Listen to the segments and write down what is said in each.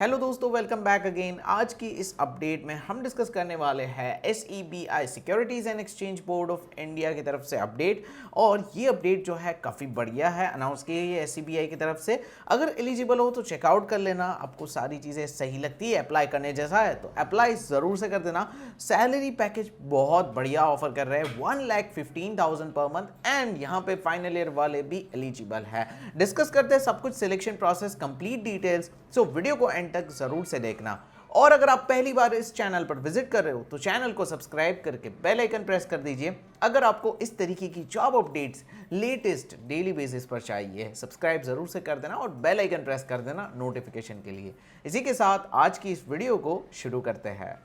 Hello दोस्तों, welcome back again. आज की इस अपडेट में हम डिस्कस करने वाले हैं SEBI securities and exchange board of India की तरफ से अपडेट। और ये अपडेट जो है काफ़ी बढ़िया है, अनाउंस की गई है SEBI की तरफ से। अगर एलिजिबल हो तो चेकआउट कर लेना, आपको सारी चीज़ें सही लगती है, अप्लाई करने जैसा है तो अप्लाई ज़रूर से कर देना। सैलरी पैकेज बहुत बढ़िया ऑफर कर रहे हैं, 1,15,000 पर मंथ, एंड यहाँ पे फाइनल ईयर वाले भी एलिजिबल है। डिस्कस करते हैं सब कुछ, selection process, complete details. So video को एंड तक जरूर से देखना। और अगर आप पहली बार इस चैनल पर विजिट कर रहे हो तो चैनल को सब्सक्राइब करके बेल आइकन प्रेस कर दीजिए। अगर आपको इस तरीके की job updates latest daily basis पर चाहिए, सब्सक्राइब जरूर से कर देना और बेल आइकन प्रेस कर देना नोटिफिकेशन के लिए। इसी के साथ आज की इस वीडियो को शुरू करते हैं।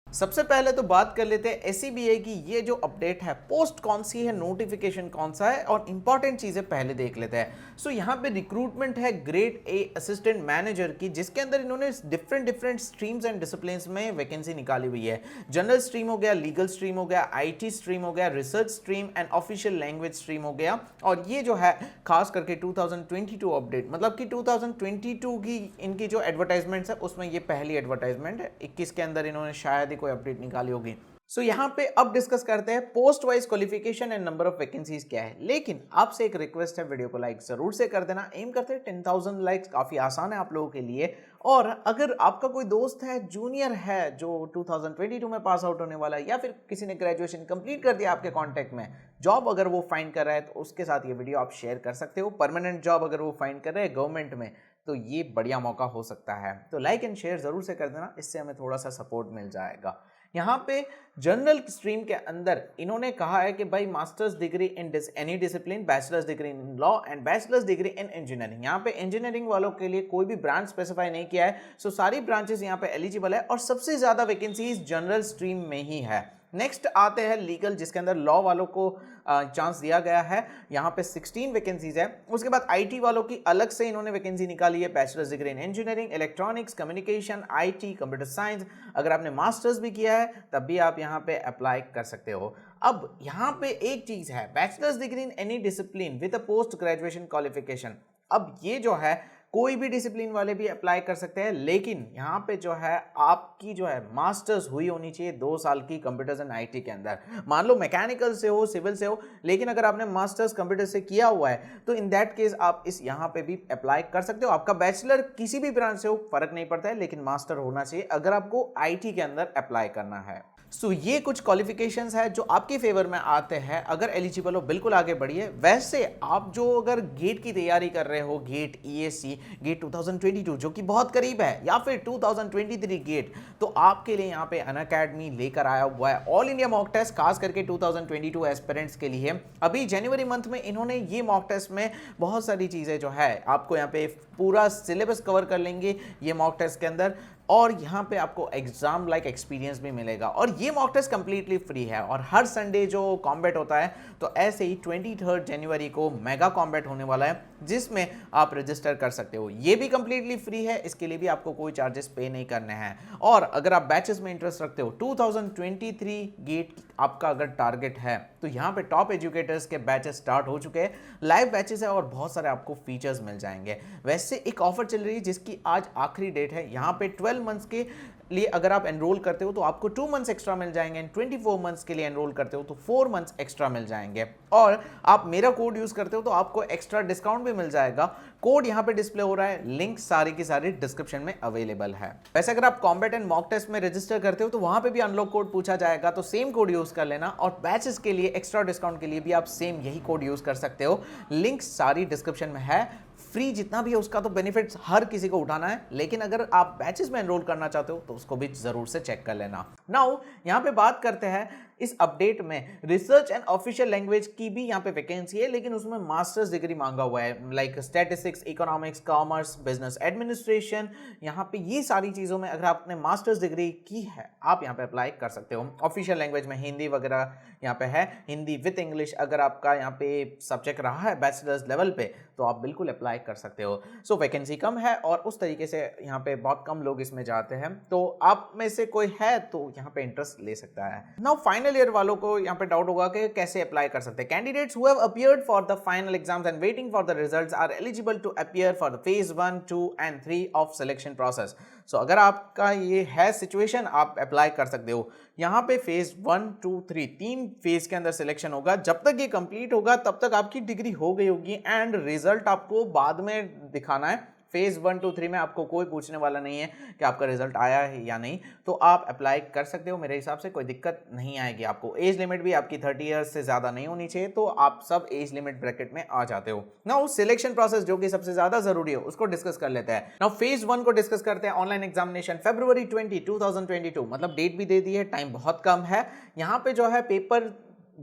सबसे पहले तो बात कर लेते हैं एसईबीआई की ये जो अपडेट है, पोस्ट कौन सी है, नोटिफिकेशन कौन सा है, और इंपॉर्टेंट चीजें पहले देख लेते हैं। सो यहाँ पे रिक्रूटमेंट है ग्रेड ए असिस्टेंट मैनेजर की, जिसके अंदर इन्होंने डिफरेंट स्ट्रीम्स एंड डिसिप्लिन्स में वैकेंसी निकाली हुई है। जनरल स्ट्रीम हो गया, लीगल स्ट्रीम हो गया, आईटी स्ट्रीम हो गया, research stream and official language stream हो गया। और ये जो है खास करके 2022 अपडेट, मतलब कि 2022 की इनकी जो एडवर्टाइजमेंट्स है उसमें ये पहली एडवर्टाइजमेंट है। 21 के अंदर इन्होंने शायद ही कोई अपडेट निकाली होगी। सो यहाँ पे अब डिस्कस करते हैं post wise qualification and number of vacancies क्या है। लेकिन आपसे एक रिक्वेस्ट है, वीडियो को लाइक जरूर से कर देना। एम करते हैं 10,000 लाइक्स, काफी आसान है आप लोगों के लिए। और अगर आपका कोई दोस्त है, जूनियर है, जो 2022 में पास आउट होने वाला है, या फिर किसी ने ग्रेजुएशन कंप्लीट कर दिया आपके कांटेक्ट में, जॉब अगर वो फाइंड कर रहा है तो उसके साथ ये वीडियो आप शेयर कर सकते हो। परमानेंट जॉब अगर वो फाइंड कर रहे हैं गवर्नमेंट में तो ये बढ़िया मौका हो सकता है। तो लाइक एंड शेयर जरूर से कर देना, इससे हमें थोड़ा सा सपोर्ट मिल जाएगा। यहाँ पे जनरल स्ट्रीम के अंदर इन्होंने कहा है कि भाई masters degree in any discipline, bachelors degree in law and bachelors degree in engineering. यहाँ पे इंजीनियरिंग वालों के लिए कोई भी ब्रांच स्पेसिफाई नहीं किया है। सो सारी ब्रांचेस यहाँ पे एलिजिबल है और सबसे ज्यादा वैकेंसीज जनरल स्ट्रीम में ही है। नेक्स्ट आते हैं लीगल, जिसके अंदर लॉ वालों को चांस दिया गया है, यहाँ पे 16 वैकेंसीज है। उसके बाद आईटी वालों की अलग से इन्होंने वैकेंसी निकाली है, bachelors degree in engineering, electronics, communication, IT, computer science. अगर आपने मास्टर्स भी किया है तब भी आप यहाँ पे अप्लाई कर सकते हो। अब यहाँ पे एक चीज है, bachelors degree in any discipline with a post graduation qualification. अब ये जो है कोई भी डिसिप्लिन वाले भी अप्लाई कर सकते हैं, लेकिन यहाँ पे जो है आपकी जो है मास्टर्स हुई होनी चाहिए 2 साल की कंप्यूटर्स एंड आईटी के अंदर। मान लो मैकेनिकल से हो, सिविल से हो, लेकिन अगर आपने मास्टर्स कंप्यूटर से किया हुआ है तो इन दैट केस आप इस यहाँ पे भी अप्लाई कर सकते हो। आपका बैचलर किसी भी ब्रांच से हो, फर्क नहीं पड़ता है, लेकिन मास्टर होना चाहिए अगर आपको आईटी के अंदर अप्लाई करना है। सो ये कुछ क्वालिफिकेशंस है जो आपके फेवर में आते हैं। अगर एलिजिबल हो बिल्कुल आगे बढ़िए। वैसे आप जो अगर गेट की तैयारी कर रहे हो, गेट ईएससी, गेट 2022 जो कि बहुत करीब है, या फिर 2023 गेट, तो आपके लिए यहाँ पे अनअकैडमी लेकर आया हुआ है ऑल इंडिया मॉक टेस्ट, खास करके 2022 एस्पिरेंट्स के लिए। अभी जनवरी मंथ में इन्होंने ये मॉक टेस्ट में बहुत सारी चीज़ें जो है आपको यहाँ पे पूरा सिलेबस कवर कर लेंगे ये मॉक टेस्ट के अंदर, और यहाँ पे आपको एग्जाम लाइक एक्सपीरियंस भी मिलेगा। और ये मॉक टेस्ट कंप्लीटली फ्री है। और हर संडे जो कॉम्बैट होता है, तो ऐसे ही 23 जनवरी को मेगा कॉम्बैट होने वाला है, जिसमें आप रजिस्टर कर सकते हो। ये भी कंप्लीटली फ्री है, इसके लिए भी आपको कोई चार्जेस पे नहीं करने हैं। और अगर आप बैचेस में इंटरेस्ट रखते हो, 2023 गेट आपका अगर टारगेट है, तो यहाँ पे टॉप एजुकेटर्स के बैचेस स्टार्ट हो चुके हैं, लाइव बैचेस है और बहुत सारे आपको फीचर्स मिल जाएंगे। वैसे एक ऑफर चल रही है जिसकी आज आखिरी डेट है। यहाँ पे 12 मंथ्स के लिए अगर आप एनरोल करते हो तो आपको 2 मंथ्स एक्स्ट्रा मिल जाएंगे, एंड 24 मंथ्स के लिए एनरोल करते हो तो 4 मंथ्स एक्स्ट्रा मिल जाएंगे। और आप मेरा कोड यूज करते हो तो आपको एक्स्ट्रा डिस्काउंट भी मिल जाएगा। कोड यहाँ पे डिस्प्ले हो रहा है, लिंक सारी की सारी डिस्क्रिप्शन में अवेलेबल है। वैसे अगर आप कॉम्बैट एंड मॉक टेस्ट में रजिस्टर करते हो तो वहां पे भी अनलॉक कोड पूछा जाएगा, तो सेम कोड यूज कर लेना। और बैचेस के लिए एक्स्ट्रा डिस्काउंट के लिए भी आप सेम यही कोड यूज कर सकते हो। लिंक सारी डिस्क्रिप्शन में है। फ्री जितना भी है उसका तो बेनिफिट्स हर किसी को उठाना है, लेकिन अगर आप बैचेस में एनरोल करना चाहते हो तो उसको भी जरूर से चेक कर लेना। नाउ यहां पे बात करते हैं इस अपडेट में रिसर्च एंड ऑफिशियल लैंग्वेज की भी यहाँ पे वैकेंसी है, लेकिन उसमें मास्टर्स डिग्री मांगा हुआ है, like statistics, economics, commerce, business administration. यहाँ पे ये सारी चीजों में अगर आपने मास्टर्स डिग्री की है आप यहाँ पे अप्लाई कर सकते हो। ऑफिशियल लैंग्वेज में हिंदी वगैरह यहाँ पे है, हिंदी विद इंग्लिश अगर आपका यहाँ पे सब्जेक्ट रहा है बैचलर्स लेवल पे तो आप बिल्कुल अप्लाई कर सकते हो। सो वैकेंसी कम है और उस तरीके से यहाँ पे बहुत कम लोग इसमें जाते हैं, तो आप में से कोई है तो यहाँ पे इंटरेस्ट ले सकता है। नाउ फाइनल फाइनल ईयर वालों को यहाँ पे डाउट होगा कि कैसे अप्लाई कर सकते हैं। Candidates who have appeared for the final exams and waiting for the results are eligible to appear for the phase 1, 2 and 3 of selection process. So अगर आपका ये है सिचुएशन, आप अप्लाई कर सकते हो। यहाँ पे फेज 1, 2, 3 तीन फेज के अंदर सिलेक्शन होगा। जब तक ये कंप्लीट होगा तब तक आपकी डिग्री हो गई होगी एंड रिजल्ट आपको बाद में दिखाना है। फेज 1, 2, 3 में आपको कोई पूछने वाला नहीं है कि आपका रिजल्ट आया है या नहीं, तो आप अप्लाई कर सकते हो। मेरे हिसाब से कोई दिक्कत नहीं आएगी आपको। एज लिमिट भी आपकी 30 ईयर्स से ज़्यादा नहीं होनी चाहिए, तो आप सब एज लिमिट ब्रैकेट में आ जाते हो। नाउ सिलेक्शन प्रोसेस जो कि सबसे ज़्यादा जरूरी है उसको डिस्कस कर लेते हैं। नाउ फेज 1 को डिस्कस करते हैं। ऑनलाइन एग्जामिनेशन February 20, 2022, मतलब डेट भी दे दी है, टाइम बहुत कम है। यहाँ पे जो है पेपर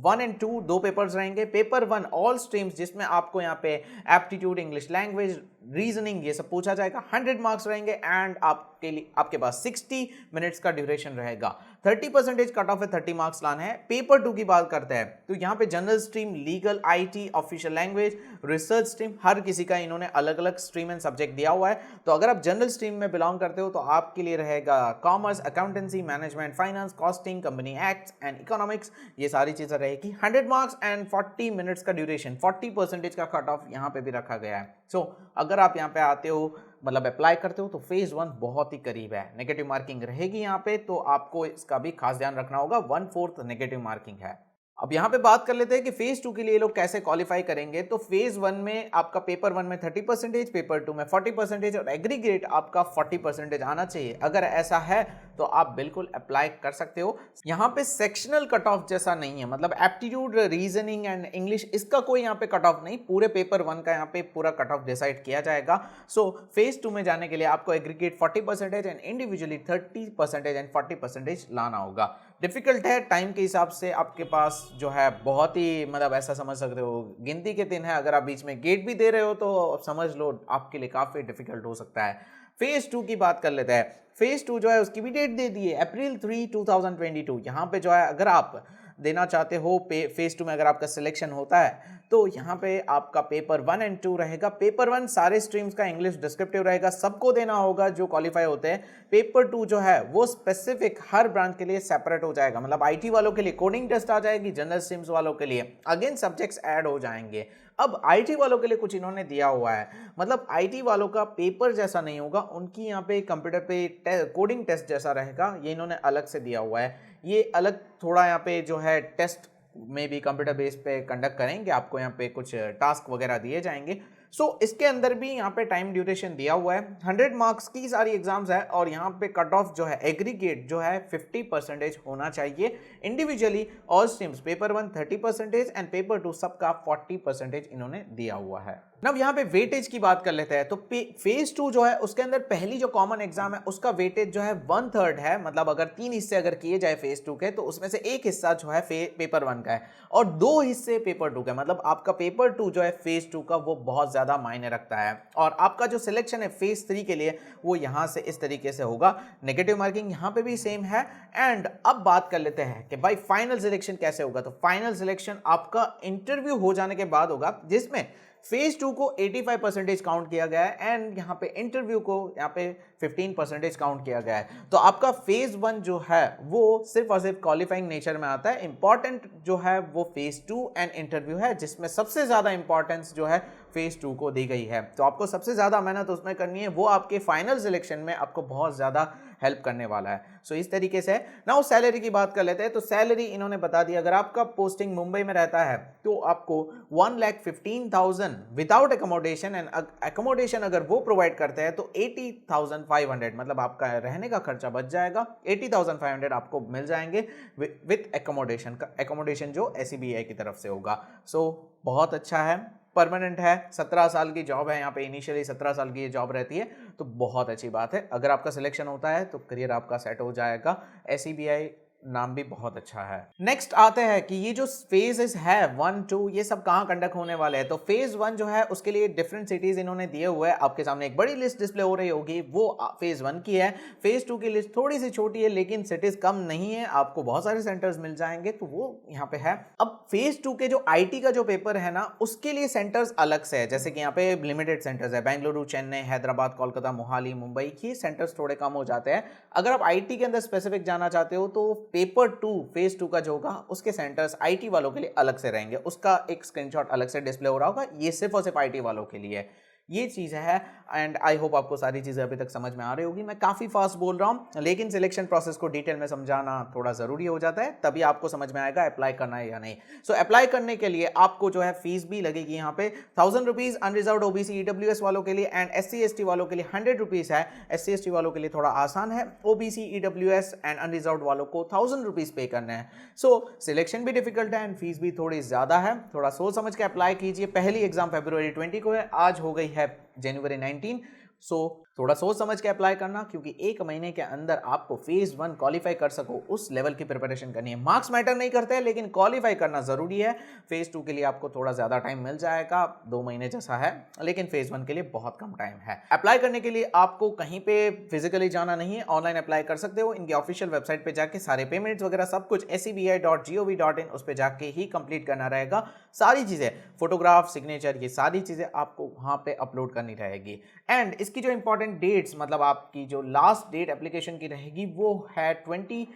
1 एंड 2 दो पेपर्स रहेंगे। पेपर 1 ऑल स्ट्रीम्स, जिसमें आपको यहाँ पे एप्टीट्यूड, इंग्लिश लैंग्वेज, रीजनिंग ये सब पूछा जाएगा। 100 मार्क्स रहेंगे एंड आपके लिए आपके पास 60 मिनट्स का ड्यूरेशन रहेगा। 30% कट ऑफ है, 30 मार्क्स लाना है। पेपर 2 की बात करते हैं तो यहाँ पे general stream, legal, IT, official language, research stream, हर किसी का इन्होंने अलग अलग स्ट्रीम एंड सब्जेक्ट दिया हुआ है। तो अगर आप जनरल स्ट्रीम में बिलोंग करते हो तो आपके लिए रहेगा commerce, accountancy, management, finance, costing, company acts and economics, ये सारी चीजें रहेगी। 100 मार्क्स एंड 40 मिनट्स का ड्यूरेशन, 40% का कट ऑफ यहाँ पे भी रखा गया है। सो अगर आप यहाँ पे आते हो, मतलब अप्लाई करते हो, तो फेज 1 बहुत ही करीब है। नेगेटिव मार्किंग रहेगी यहाँ पे, तो आपको इसका भी खास ध्यान रखना होगा। 1/4 नेगेटिव मार्किंग है। अब यहाँ पे बात कर लेते हैं कि फेज 2 के लिए लोग कैसे क्वालिफाई करेंगे। तो फेज 1 में आपका पेपर 1 में 30%, पेपर 2 में 40% और एग्रीगेट आपका 40% आना चाहिए। अगर ऐसा है तो आप बिल्कुल अप्लाई कर सकते हो। यहाँ पे सेक्शनल कट ऑफ जैसा नहीं है, मतलब एप्टीट्यूड, रीजनिंग एंड इंग्लिश, इसका कोई यहाँ पे कट ऑफ नहीं। पूरे पेपर 1 का यहाँ पे पूरा कट ऑफ डिसाइड किया जाएगा। सो फेज 2 में जाने के लिए आपको एग्रीगेट 40% एंड इंडिविजुअली 30% एंड 40% लाना होगा। डिफिकल्ट है, टाइम के हिसाब से आपके पास जो है बहुत ही, मतलब ऐसा समझ सकते हो गिनती के दिन है। अगर आप बीच में गेट भी दे रहे हो तो समझ लो आपके लिए काफ़ी डिफिकल्ट हो सकता है। फेज 2 की बात कर लेते हैं। फेज 2 जो है उसकी भी डेट दे दी है, April 3, 2022। यहाँ पे जो है अगर आप देना चाहते हो फेज 2 में, अगर आपका सिलेक्शन होता है तो यहाँ पे आपका पेपर 1 एंड 2 रहेगा। पेपर 1 सारे स्ट्रीम्स का इंग्लिश डिस्क्रिप्टिव रहेगा, सबको देना होगा जो क्वालिफाई होते हैं। पेपर 2 जो है वो स्पेसिफिक हर ब्रांच के लिए सेपरेट हो जाएगा, मतलब IT वालों के लिए कोडिंग टेस्ट आ जाएगी, जनरल स्ट्रीम्स वालों के लिए अगेन सब्जेक्ट्स ऐड हो जाएंगे। अब IT वालों के लिए कुछ इन्होंने दिया हुआ है, मतलब IT वालों का पेपर जैसा नहीं होगा, उनकी यहाँ पे कंप्यूटर पे कोडिंग टेस्ट जैसा रहेगा, ये इन्होंने अलग से दिया हुआ है। ये अलग थोड़ा यहाँ पे जो है टेस्ट में भी कंप्यूटर बेस पे कंडक्ट करेंगे, आपको यहाँ पे कुछ टास्क वगैरह दिए जाएंगे। सो इसके अंदर भी यहाँ पे टाइम ड्यूरेशन दिया हुआ है। 100 मार्क्स की सारी एग्जाम्स है और यहाँ पे कट ऑफ जो है एग्रीगेट जो है 50% होना चाहिए। Individually all streams paper 1 30% and paper 2 सबका 40% इन्होंने दिया हुआ है। अब यहाँ पे वेटेज की बात कर लेते हैं। तो फेज 2 जो है उसके अंदर पहली जो कॉमन एग्जाम है उसका वेटेज जो है 1/3 है, मतलब अगर 3 हिस्से अगर किए जाए फेज 2 के तो उसमें से एक हिस्सा जो है पेपर 1 का है और 2 हिस्से पेपर 2 का, मतलब आपका पेपर 2 जो है फेज 2 का वो बहुत ज्यादा मायने रखता है। और आपका जो सिलेक्शन है फेज 3 के लिए वो यहाँ से इस तरीके से होगा। नेगेटिव मार्किंग यहाँ पे भी सेम है। एंड अब बात कर लेते हैं कि भाई फाइनल सिलेक्शन कैसे होगा। तो फाइनल सिलेक्शन आपका इंटरव्यू हो जाने के बाद होगा, जिसमें फेज 2 को 85% काउंट किया गया है एंड यहाँ पे इंटरव्यू को यहाँ पे 15% काउंट किया गया है। तो आपका फेज 1 जो है वो सिर्फ और सिर्फ क्वालिफाइंग नेचर में आता है। इंपॉर्टेंट जो है वो फेज 2 एंड इंटरव्यू है, जिसमें सबसे ज्यादा इंपॉर्टेंस जो है फेज 2 को दी गई है। तो आपको सबसे ज्यादा मेहनत उसमें करनी है, वो आपके फाइनल सिलेक्शन में आपको बहुत ज्यादा हेल्प करने वाला है। सो इस तरीके से नाउ सैलरी की बात कर लेते हैं। तो सैलरी इन्होंने बता दी, अगर आपका पोस्टिंग मुंबई में रहता है तो आपको 1,15,000 विदाउट एकोमोडेशन एंड एकोमोडेशन अगर वो प्रोवाइड करते हैं तो 80,500, मतलब आपका रहने का खर्चा बच जाएगा। 80,500 आपको मिल जाएंगे विथ एकोमोडेशन का, एकोमोडेशन जो SEBI की तरफ से होगा। सो बहुत अच्छा है, परमानेंट है, 17 साल की जॉब है यहाँ पे, इनिशियली 17 साल की ये जॉब रहती है, तो बहुत अच्छी बात है। अगर आपका सिलेक्शन होता है तो करियर आपका सेट हो जाएगा। SEBI नाम भी बहुत अच्छा है। नेक्स्ट आते हैं कि ये जो फेजेस है 1, 2 ये सब कहाँ कंडक्ट होने वाले हैं। तो फेज 1 जो है उसके लिए डिफरेंट सिटीज इन्होंने दिए हुए हैं, आपके सामने एक बड़ी लिस्ट डिस्प्ले हो रही होगी, वो फेज 1 की है। फेज 2 की लिस्ट थोड़ी सी छोटी है लेकिन सिटीज कम नहीं है, आपको बहुत सारे सेंटर्स मिल जाएंगे, तो वो यहाँ पे है। अब फेज 2 के जो IT का जो पेपर है ना उसके लिए सेंटर्स अलग से है, जैसे कि यहाँ पे लिमिटेड सेंटर्स है, बेंगलुरु, चेन्नई, हैदराबाद, कोलकाता, मोहाली, मुंबई की सेंटर्स थोड़े कम हो जाते हैं। अगर आप IT के अंदर स्पेसिफिक जाना चाहते हो तो पेपर 2 फेज 2 का जो होगा उसके सेंटर्स आईटी वालों के लिए अलग से रहेंगे, उसका एक स्क्रीनशॉट अलग से डिस्प्ले हो रहा होगा, ये सिर्फ और सिर्फ आईटी वालों के लिए है। ये चीज़ है एंड आई होप आपको सारी चीज़ें अभी तक समझ में आ रही होगी। मैं काफ़ी फास्ट बोल रहा हूँ लेकिन सिलेक्शन प्रोसेस को डिटेल में समझाना थोड़ा ज़रूरी हो जाता है, तभी आपको समझ में आएगा अप्लाई करना है या नहीं। सो अप्लाई करने के लिए आपको जो है फीस भी लगेगी यहाँ पे 1000 रुपीज़ अनरिजर्व्ड ओबीसी ईडब्ल्यूएस वालों के लिए एंड एससी एसटी वालों के लिए 100 रुपीज़ है। एससी एसटी वालों के लिए थोड़ा आसान है, ओबीसी ईडब्ल्यूएस एंड अनरिजर्व्ड वालों को 1000 रुपीज़ पे करना है। सो सिलेक्शन भी डिफिकल्ट है एंड फीस भी थोड़ी ज़्यादा है, थोड़ा सोच समझ के अप्लाई कीजिए। पहली एग्जाम फरवरी 20 को है, आज हो गई है जनवरी 19। सो थोड़ा सोच समझ के अप्लाई करना, क्योंकि एक महीने के अंदर आपको फेज 1 क्वालिफाई कर सको उस लेवल की प्रिपरेशन करनी है। मार्क्स मैटर नहीं करते हैं लेकिन क्वालिफाई करना जरूरी है। फेज 2 के लिए आपको थोड़ा ज्यादा टाइम मिल जाएगा, 2 महीने जैसा है, लेकिन फेज 1 के लिए बहुत कम टाइम है। अप्लाई करने के लिए आपको कहीं पे फिजिकली जाना नहीं है, ऑनलाइन अप्लाई कर सकते हो। इनकी ऑफिशियल वेबसाइट पे जाके सारे पेमेंट्स वगैरह सब कुछ seci.gov.in उस पर जाके ही कंप्लीट करना रहेगा। सारी चीजें, फोटोग्राफ, सिग्नेचर, ये सारी चीजें आपको वहां पे अपलोड करनी रहेगी। एंड इसकी जो इंपॉर्टेंट डेट्स, मतलब आपकी जो लास्ट डेट एप्लीकेशन की रहेगी वो है 24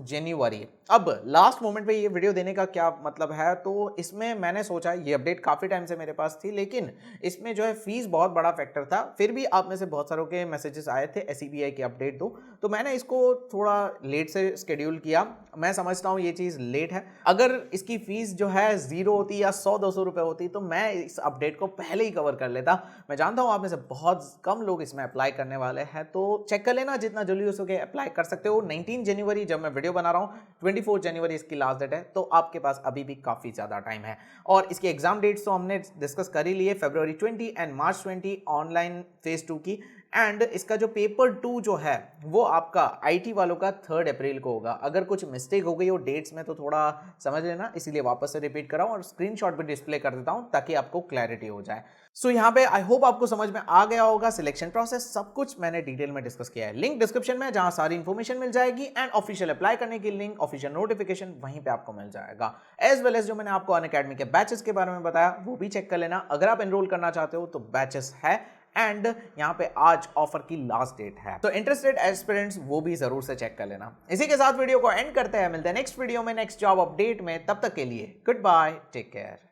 जनवरी। अब लास्ट मोमेंट पे ये वीडियो देने का क्या मतलब है, तो इसमें मैंने सोचा, ये अपडेट काफ़ी टाइम से मेरे पास थी लेकिन इसमें जो है फीस बहुत बड़ा फैक्टर था। फिर भी आप में से बहुत सारों के मैसेजेस आए थे SEBI की अपडेट दो, तो मैंने इसको थोड़ा लेट से शेड्यूल किया। मैं समझता हूँ ये चीज़ लेट है। अगर इसकी फीस जो है 0 होती या 100-200 रुपये होती तो मैं इस अपडेट को पहले ही कवर कर लेता। मैं जानता हूँ आप में से बहुत कम लोग इसमें अप्लाई करने वाले हैं, तो चेक कर लेना, जितना जल्दी हो सके अप्लाई कर सकते हो। 19 जनवरी जब मैं वीडियो बना रहा हूँ, 24 जनवरी इसकी लास्ट डेट है, तो आपके पास अभी भी काफ़ी ज़्यादा टाइम है। और इसकी एग्जाम डेट्स तो हमने डिस्कस कर ही लिए, फरवरी 20 एंड मार्च 20 ऑनलाइन फेज 2 की। एंड इसका जो पेपर 2 जो है वो आपका आईटी वालों का 3 अप्रैल को होगा। अगर कुछ मिस्टेक हो गई हो डेट्स में तो थोड़ा समझ लेना, इसीलिए वापस से रिपीट कर रहा हूँ और स्क्रीनशॉट भी डिस्प्ले कर देता हूँ ताकि आपको क्लैरिटी हो जाए। सो यहाँ पे आई होप आपको समझ में आ गया होगा। सिलेक्शन प्रोसेस सब कुछ मैंने डिटेल में डिस्कस किया है। लिंक डिस्क्रिप्शन में, जहां सारी इंफॉर्मेशन मिल जाएगी एंड ऑफिशियल अप्लाई करने की लिंक, ऑफिशियल नोटिफिकेशन वहीं पे आपको मिल जाएगा। एज वेल एज जो मैंने आपको अनअकैडमी के बैचेस के बारे में बताया वो भी चेक कर लेना। अगर आप एनरोल करना चाहते हो तो बैचेस है एंड यहाँ पे आज ऑफर की लास्ट डेट है, तो इंटरेस्टेड एस्पिरेंट्स वो भी जरूर से चेक कर लेना। इसी के साथ वीडियो को एंड करते हैं, मिलते हैं नेक्स्ट वीडियो में नेक्स्ट जॉब अपडेट में। तब तक के लिए गुड बाय, टेक केयर।